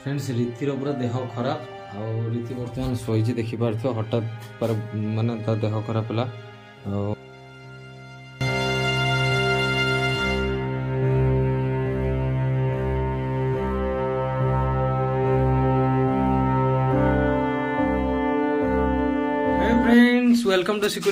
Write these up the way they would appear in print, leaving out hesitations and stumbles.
Friends रीतिर पूरा देह खराब आउ रीति बर्तमान शोची देखी पार्थ हठात पर माने ता देह खराब है। फ्रेंड्स वेलकम टू सिकु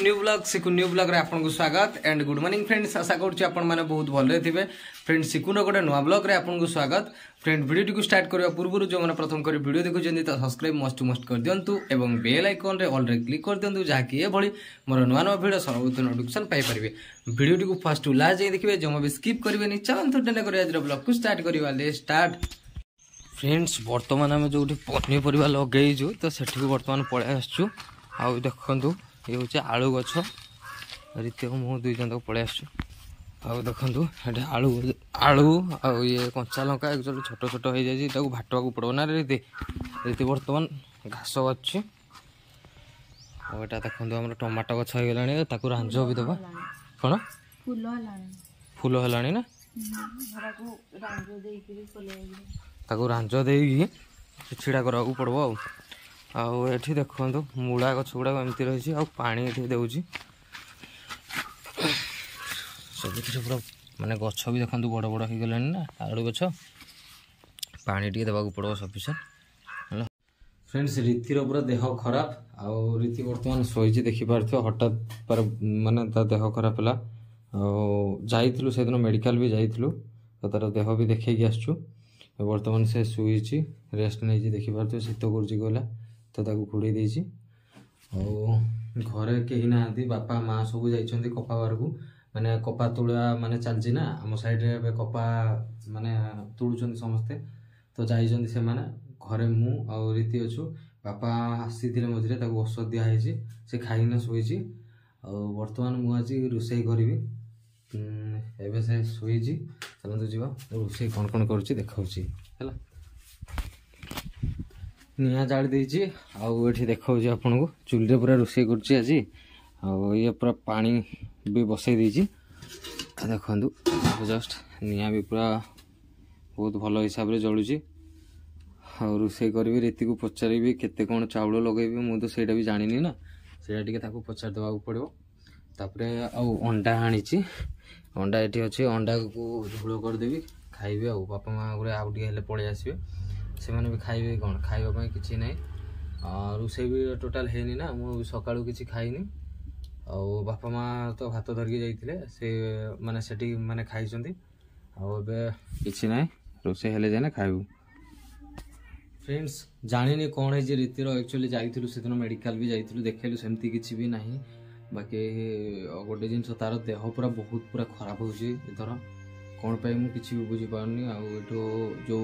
न्यू ब्लॉग रे आपन को स्वागत एंड गुड मॉर्निंग फ्रेंड्स। आशा करूँ आपण मैंने बहुत भले थे। फ्रेंड्स सिकु गोटे नुआ ब्लॉग रे आपन को स्वागत। फ्रेंड वीडियो को स्टार्ट करने पूर्व जो मैंने प्रथम कर वीडियो देखुं तो सब्सक्राइब मस्ट कर दिंतु और बेल आइकन रे ऑल रे क्लिक कर दिंतु जहाँकि ये मोर नुआ नुआ वीडियो सर्वोत्त नोटिफिकेशन पाई पारे। वीडियो को फर्स्ट टू लास्ट जाए देखिए जमा भी स्किप करेंगे। चलते डेना कर आज ब्लॉग को स्टार्ट करवा स्टार्ट। फ्रेंड्स बर्तमान आम जो पनीपरिया लगेजु तो सेठी बर्तमान पलि आसचु। आउ देखु ये हूँ आलू गछ रीति मु दुई जन तक पलि आसचु। आउ देखु ये आलू आलू आउ ये कंचा लंका एक्चुअली छोट छोट हो जाए भाटवा पड़ो ना रीति रीति बर्तमान घास अच्छी। और यहाँ देखो आम टमाटो गछ हो गला रांझ भी दबा कौन फूल है ना रांझ दे छिड़ा करा पड़ो। आठी देखु मूला गछ गुड़ा एमती रही पानी ये दूसरी सब पूरा माने गछ भी देखो बड़ बड़ हो गला ना आलू गछ पानी टे देवा पड़ो सफिसीयंट। फ्रेंड्स रीतिर पूरा देह खराब आउ रीति बर्तमान शोची देखी पार्थ हठात पर माने ता देह खराब है। जाइलु से दिन मेडिकल भी जाइलु तो तार देह भी देखी आसचु। बर्तमान से शुईची रेस्ट नहीं देखी पार्थ शीत कर गला तो ताकू घोड़े देछि। घरे कहीं ना बापा माँ सब जाइछन्ति कपा बार को माने कपा तुड़ा माने चलछि ना आम साइड रे कपा माने तुड़ुछन्ति समस्ते तो जाइछन्ति से माने घरे मु आ रीति अच्छु। बापा आसीथिले मझिरे ताकू औषध दिया हैछि से खाइना शोइछि। बर्तमान मु आज रोषेई करिवि एबे से शोइछि। चलନ୍ତୁ ଯିବା रोषेई कौन कौन करूछि देखाउछि हैला। निया जाली देछि आउ एठी देखाउछि आपन को चुल्ले पूरा रोषेई करछि आज। आउ ये पूरा पानी भी बसई देछि देखंतु जस्ट निया भी पूरा बहुत भल हिसाब रे जळुछि। और रोषेई करबी रीति को पचारिबी केते कोन चाउल लगेबी मु तो सेटा भी जानिनी ना सेटा टिके ताको पचार देबा पड़िबो। तापरे आउ अंडा आनिछि अंडा एठी अछि अंडा को झोल कर देबी खाइबे। आउ बापा मां गुरे आउ टिके हेले पळि आसीबे से माने भी खाइबे कोन खाइबा पई किछि नै। रोषेई भी टोटाल हेनी ना मु सकाळु किछि खाइनी। आउ बापा माँ तो भात धरिकी जाइथिले से माने सेठी माने खाइछन्ति आउ एबे किछि नै रोषेई हेले जाने खाइबु। फ्रेंड्स जानिनी कौन है रीतिर एक्चुअली जाइथिलु से दिन मेडिकल भी जाइथिलु देखेलु सेमती किछि भी नाही। बाकी गोटे जिनस तार देह पूरा बहुत पूरा खराब होछि इधर कौन पे मु किछि भी बुझी पारनी। आउ एठो जो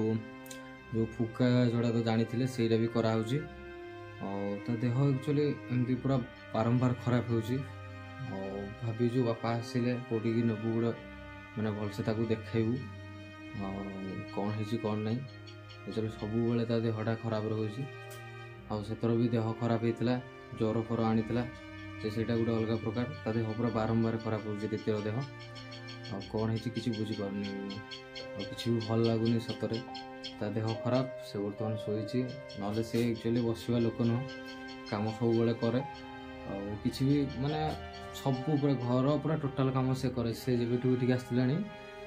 जो फुका जोड़ा तो जानिथिले सेरा भी करा होछि और तो देह एक्चुअली एमती पूरा बारंबार खराब होछि। और भाबिजु बापा आसिले कोटी की नबु गुड़ा माने भलसे ताकू देखेबु कौन है कौन नहीं एक्चुअली सब बेले ता देहटा खराब रहुछि। आउ सेतर भी देह खराब होइतला ज्वर फर आनितला सेटा गोटे अलग प्रकार ता देह पूरा बारंबार खराब होछि द्वितीय देह। आ कौन है किसी बुझी पारनी और किसी भी भल लगुनि सतरे ता देह खराब से बर्तमान शोइछि नले से एक्चुअली बसिबा लोक न काम सब बेले करे और किसी भी माने सब पूरा घर पूरा टोटाल काम से करे। से जब ठीक आसलानी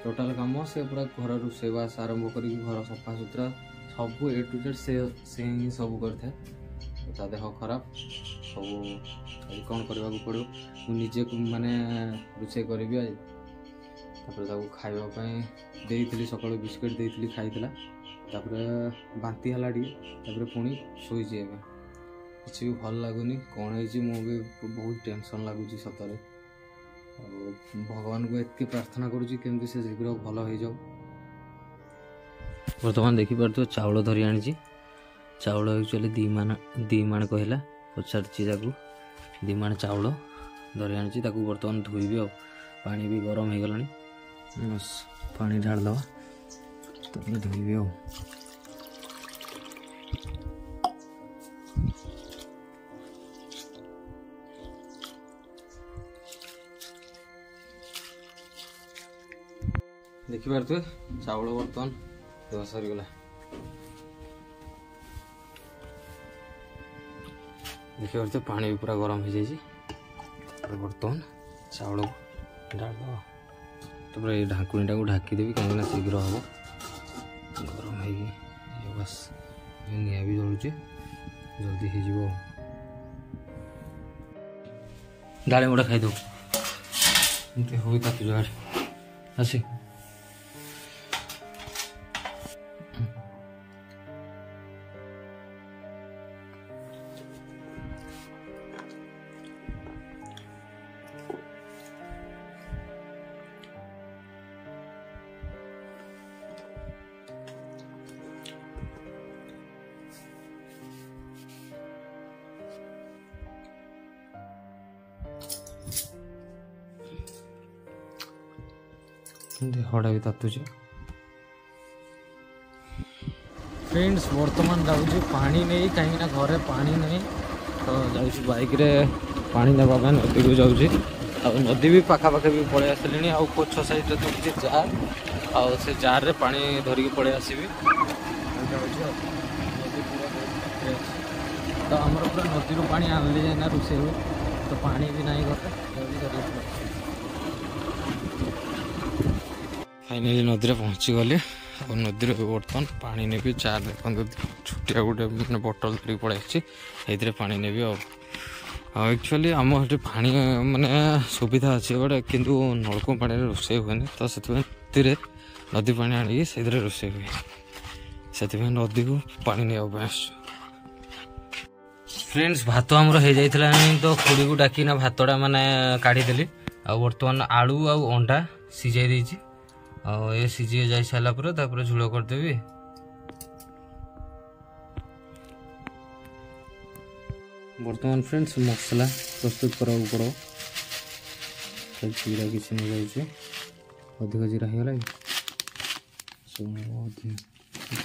टोटाल काम से पूरा घर रोषेईबास आरंभ करी घर सफा सुतरा सब ए टू जेड से ही सब करते। ता देह खराब सब कौन करबा पड़ो निजे माने रोषेई करबी आज तापर ताको खाइबा पई देइथिली सकाळ बिस्किट देइथिली खाइतला तापर बांती हला डी तापर पुणी शोइछि। एबे किछि भी भल लागुनी कौन है मु भी बहुत टेंशन लागुछि सतरे। भगवान को एतके प्रार्थना करूछि केमती से शीघ्र भल हो जाओ। बर्तमान देखि पारतो चाउल धरि आनिछि चाउल एक्चुअली दी मान कहला पचारछि ताकू दी मान चाउल धरि आनिछि ताकू बर्तमान धोइबी। आ पानी भी गरम हो गलानी बस पानी ढाल दवा तापर धोइबी। आ देखिपारे चाउल बर्तमान देवा सरीगला देखिए तो पानी भी पूरा गरम हो जाए। बर्तमान चाउल डाल दब ये ढाकुणीटा को ढाकीदेवी कहीं शीघ्र हम गरम हो बस निआ भी जलुचे जल्दी हो डाले गोटे खाईद हो ताकि जगह आसे हड़ा भी तातुचे। फ्रेंड्स बर्तमान जाऊँ पानी नहीं कहीं घरे पानी नहीं तो जाऊँ बाइक रे पानी नापा नदी को जाऊँ नदी भी पाखापाखि भी पलि आसली आउ पछ साइड देखिए जार आउ से जार रे पानी धरिकी पलि आसबि तो आमर पूरा नदी रू पानी आनले जाए ना रोषे हुए तो पानी भी नहीं घरे फाइनाली नदी में पहुँची गली और नदी बर्तमान पानी ने चार देखते छुटिया गोटे मैंने बटल धरिक पड़े पानी ने एक्चुअली आम पानी माने सुविधा अच्छे बट किंतु नलकूप पानी रोषे हुए तो से नदी पानी आनी से रोषे हुए से नदी को पानी नहीं फ्रेंड्स भात आमर हो जाता तो खुड़ी को डाकिना भातटा माने काढ़ीदेली आ बर्तमान आलू आ अंडा सीझाई देती ये सीझी जा सारापर झोल करदेवी बर्तमान फ्रेंड्स मसला प्रस्तुत करा पड़ो जीरा किसी नहीं जाए अधिक जीरा होगा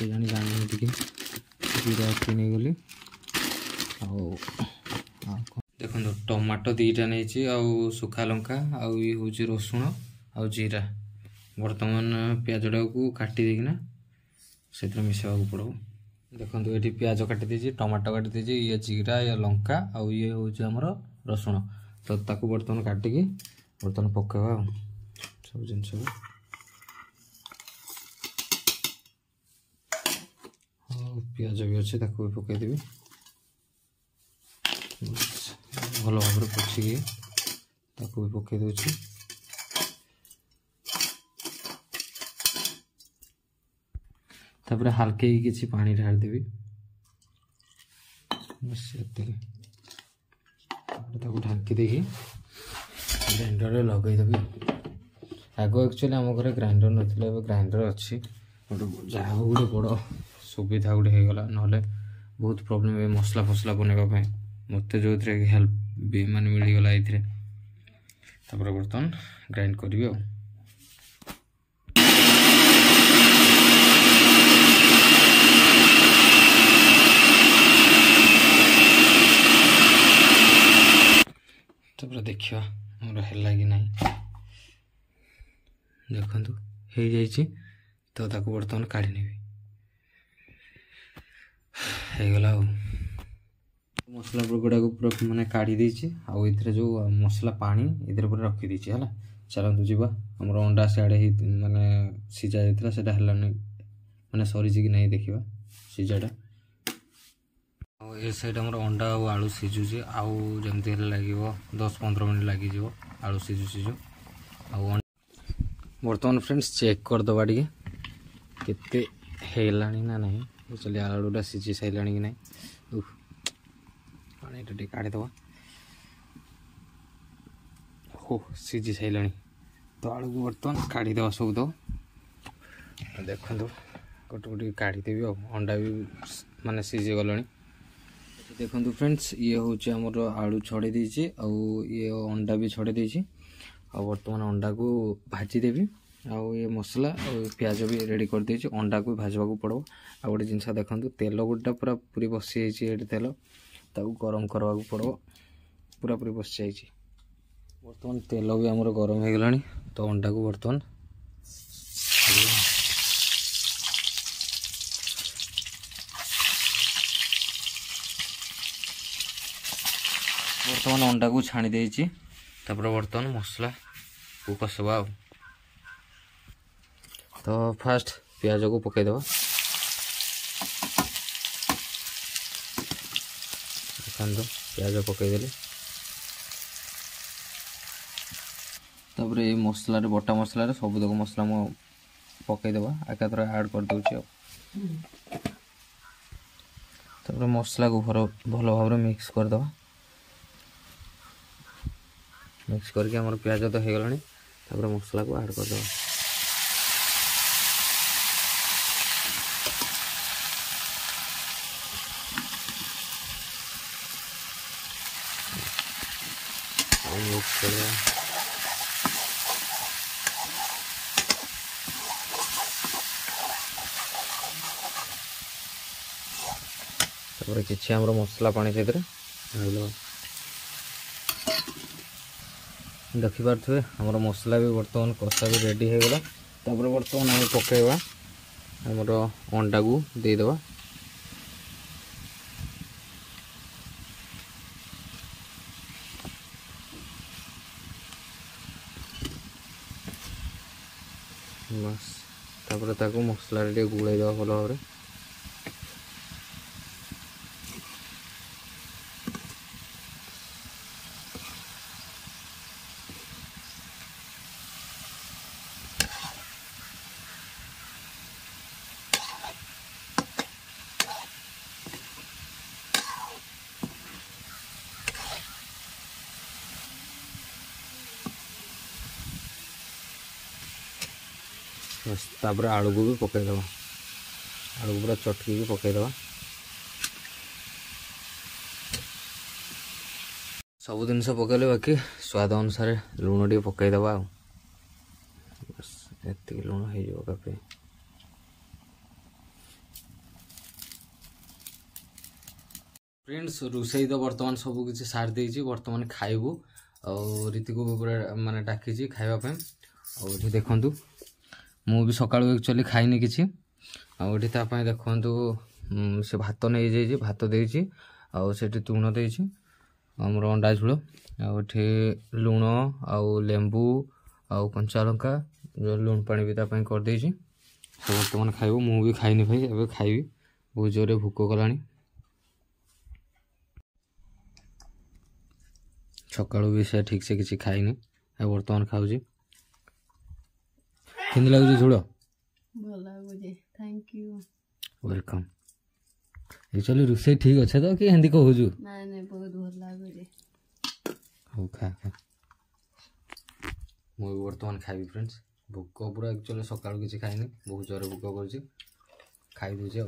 जानी जानी टे जीरा नहीं गली देखो टमाटो दीटा नहीं सुखा लंका ये हूँ रसुण आ जीरा बर्तमान प्याजटा को काटी देना से मिसवा पड़ो देखो ये प्याज काटी देजी टमाटो काटी देजी ये जीरा या लंका आउ ये हूँ आमर रसुण तो ताकू बर्तमान काटिकी बर्तमान पकेवा सब जिनस प्याज भी अच्छे ताकू भी पकईदेवी भल भाव पचिकी ताकू भी पकई दूसरी तापर हल्के ही किसी पानी ढाल देवी ढांकी देखी ग्राइंडर लगेदेवी आग एक्चुअली आम घर ग्राइंडर ना ग्राइंडर अच्छी जहाँ हो गोटे बड़ सुविधा गोटे होगला ना बहुत प्रोब्लेम है मसला फसला बनवाई मत जो हेल्प भी माने मिलगला ये बर्तमान ग्राइंड करी तापर देखा मोर है कि नहीं देखु हो तो ताको बर्तमान काढ़ी नेबी होगला मसला गुड़ा को पूरा मैंने काढ़ी देछि आउ इथरे जो मसला पानी इधर पूरा रखी देछि हला चलतु जीवा हमर अंडा सियाड़े माने सीझा जाइतला सेटा हलानी माने सरीछि कि नहीं देखिबा सीझाटा ए साइड हमर अंडा और आलू सीझुछि आउ जेमति हेले लागिवो 10-15 मिनिट लागि जिवो आलू सीझु आउ बर्तमान फ्रेंड्स चेक कर दबा टिके केते हेलानी ना नहीं चलिए आलूटा सीझी साइलानी कि नहीं पानी टे काढ़ी दबा हो सीझी साइलानी तो आलू को बर्तमान काढ़ी दबा सब दो देखो गोटे गोटे काढ़ी देवी अंडा भी माने सीझी गलानी देखो फ्रेंड्स ये हूँ आमर आलू छड़े देछि आउ ये अंडा भी छड़े देछि आ बर्तमान अंडा को भाजी देवी आउ ये मसला और प्याज भी रेडी कर देछि अंडा को भाजवा को पड़ो आ गोटे जिनस देखो तेल गोटा पूरा पूरी बसी जाइए तेल ताकू गरम करवा को पड़ो पूरा पूरी बसी जाइए बर्तमान तेल भी आमर गरम हो गलानी तो अंडा को बर्तमान बर्तमान अंडा को छाणी देइछि तापर बर्तमान मसला को कसबा तो फास्ट प्याज को पकई देबा देखंदो प्याज पकई देले तापर ए मसला रे बटा मसला रे सब तक मसला मो पकई देबा एका थरा ऐड कर दउछि तापर मसला को भलो भाव रे मिक्स कर देबा मिक्स करके हमर प्याज तो हे गलानी तापर मसला को ऐड कर देबा मिक्स कर देबा तापर किछि हमर मसला पानी सेतरे ढाइलो देखि पारथुए हमर मसला भी वर्तमान कषा भी रेडी हो गला तापर वर्तमान हम पकेबा हमर अंडा को दे देबा बस तापर ताको मसला रे गुळाई देबा भलो भाबरे तापर आलू को भी पकई देबा आलू पूरा चटकी भी पकई देबा सब जिनस पकईले बाकी स्वाद अनुसार लुण टे पकई देबा बस एति लुण हो जो काफी फ्रेंड्स रोसई तो वर्तमान सब किसी सार देइछि वर्तमान खाइबू और रीति को भी पूरा माने डाकिछि खाइबा पे और देखंतु मु भी सकाळु एक्चुअली खाइनी किछि आउठी ता पय देखंतु से भात नै जाई भात देइछि आ सेठी तुण देइछि हमर अंडा झुळ आउठी लुण आ लेंबू आ कंचा लंका जो लुण पानी भी ता पय कर देइछि तो वर्तमान खाइबो मु भी खाइनी भाई एबे खाइबी बहुत जोरे भूख गलानी सकाळु भी से ठीक से किछि खाइनी आ वर्तमान खाउछि किंद लागु झुळ भल लागु थैंक यू वेलकम एक्चुअली रुसे ठीक अच्छे तो कि हिंदी कहू छु ना नहीं बहुत भल लागु हो खा खा मु वर्तमान खाइबी फ्रेंड्स भूख पूरा एक्चुअली सकाळु किछि खाइनी बहुत जोरे भूख करछि खाइ दुजे